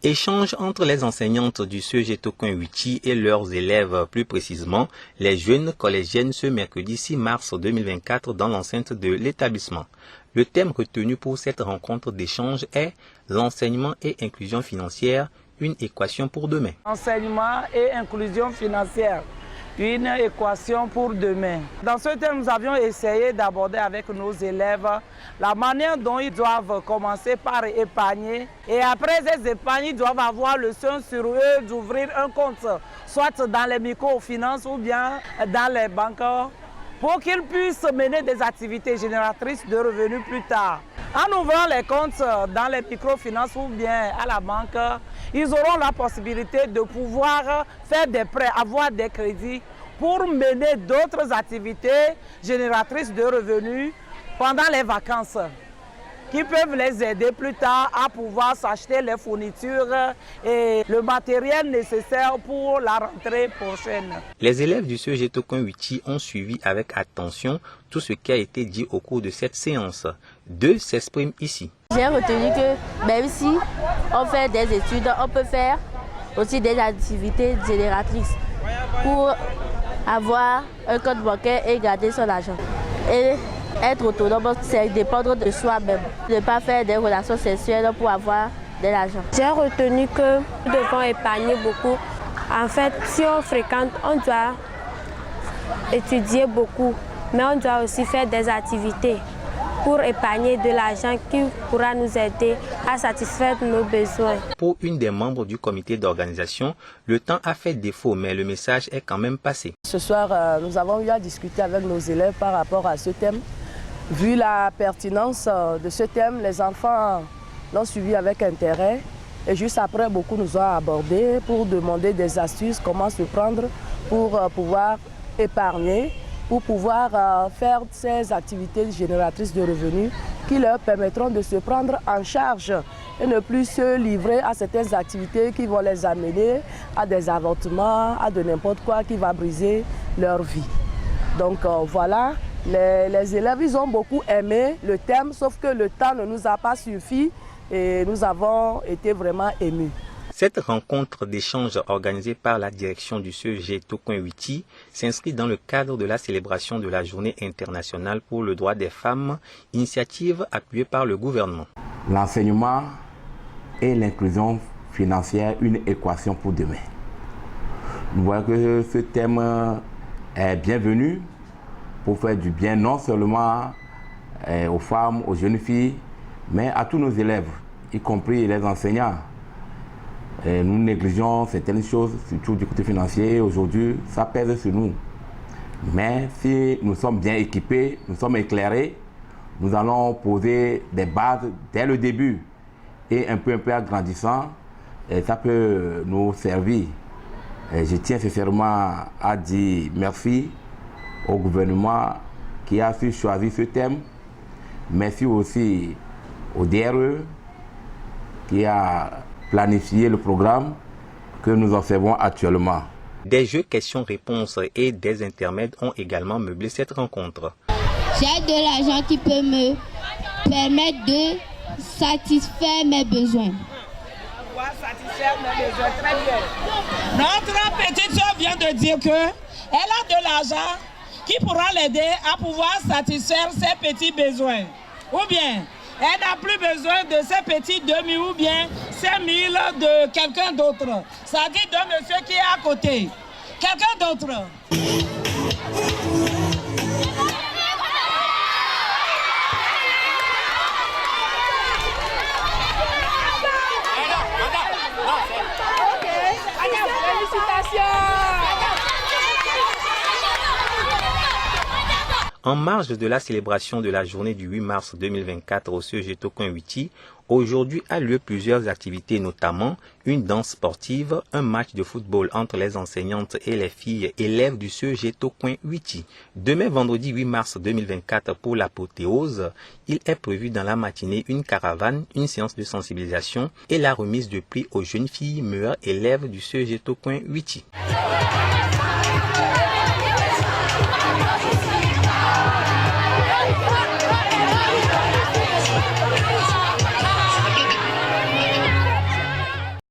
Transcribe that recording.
Échange entre les enseignantes du CEG Tokoin Wichi et leurs élèves, plus précisément les jeunes collégiennes ce mercredi 6 mars 2024 dans l'enceinte de l'établissement. Le thème retenu pour cette rencontre d'échange est l'enseignement et inclusion financière, une équation pour demain. Enseignement et inclusion financière, une équation pour demain. Dans ce thème, nous avions essayé d'aborder avec nos élèves la manière dont ils doivent commencer par épargner. Et après ces épargnes, ils doivent avoir le soin sur eux d'ouvrir un compte, soit dans les microfinances ou bien dans les banques, pour qu'ils puissent mener des activités génératrices de revenus plus tard. En ouvrant les comptes dans les microfinances ou bien à la banque, ils auront la possibilité de pouvoir faire des prêts, avoir des crédits pour mener d'autres activités génératrices de revenus pendant les vacances, qui peuvent les aider plus tard à pouvoir s'acheter les fournitures et le matériel nécessaire pour la rentrée prochaine. Les élèves du CEG Tokoin Wichi ont suivi avec attention tout ce qui a été dit au cours de cette séance. Deux s'expriment ici. J'ai retenu que même si on fait des études, on peut faire aussi des activités génératrices pour avoir un compte bancaire et garder son argent. Et être autonome, c'est dépendre de soi-même, ne pas faire des relations sexuelles pour avoir de l'argent. J'ai retenu que nous devons épargner beaucoup. En fait, si on fréquente, on doit étudier beaucoup, mais on doit aussi faire des activités pour épargner de l'argent qui pourra nous aider à satisfaire nos besoins. Pour une des membres du comité d'organisation, le temps a fait défaut, mais le message est quand même passé. Ce soir, nous avons eu à discuter avec nos élèves par rapport à ce thème. Vu la pertinence de ce thème, les enfants l'ont suivi avec intérêt. Et juste après, beaucoup nous ont abordé pour demander des astuces, comment se prendre pour pouvoir épargner, pour pouvoir faire ces activités génératrices de revenus qui leur permettront de se prendre en charge et ne plus se livrer à certaines activités qui vont les amener à des avortements, à de n'importe quoi qui va briser leur vie. Donc voilà, les élèves ils ont beaucoup aimé le thème, sauf que le temps ne nous a pas suffi et nous avons été vraiment émus. Cette rencontre d'échange organisée par la direction du CEG Tokoin Wichi s'inscrit dans le cadre de la célébration de la Journée internationale pour le droit des femmes, initiative appuyée par le gouvernement. L'enseignement et l'inclusion financière, une équation pour demain. Nous voyons que ce thème est bienvenu pour faire du bien non seulement aux femmes, aux jeunes filles, mais à tous nos élèves, y compris les enseignants. Nous négligeons certaines choses, surtout du côté financier. Aujourd'hui, ça pèse sur nous. Mais si nous sommes bien équipés, nous sommes éclairés, nous allons poser des bases dès le début. Et un peu agrandissant, ça peut nous servir. Je tiens sincèrement à dire merci au gouvernement qui a su choisir ce thème. Merci aussi au DRE qui a planifié le programme que nous observons actuellement. Des jeux questions-réponses et des intermèdes ont également meublé cette rencontre. J'ai de l'argent qui peut me permettre de satisfaire mes besoins. Satisfaire mes besoins, très bien. Notre petite soeur vient de dire qu'elle a de l'argent qui pourra l'aider à pouvoir satisfaire ses petits besoins. Ou bien, elle n'a plus besoin de ces petits demi ou bien ces 1000 de quelqu'un d'autre. Ça dit d'un monsieur qui est à côté. Quelqu'un d'autre. En marge de la célébration de la journée du 8 mars 2024 au CEG Tokoin Wichi, aujourd'hui a lieu plusieurs activités, notamment une danse sportive, un match de football entre les enseignantes et les filles élèves du CEG Tokoin Wichi. Demain, vendredi 8 mars 2024, pour l'apothéose, il est prévu dans la matinée une caravane, une séance de sensibilisation et la remise de prix aux jeunes filles meilleures élèves du CEG Tokoin Wichi.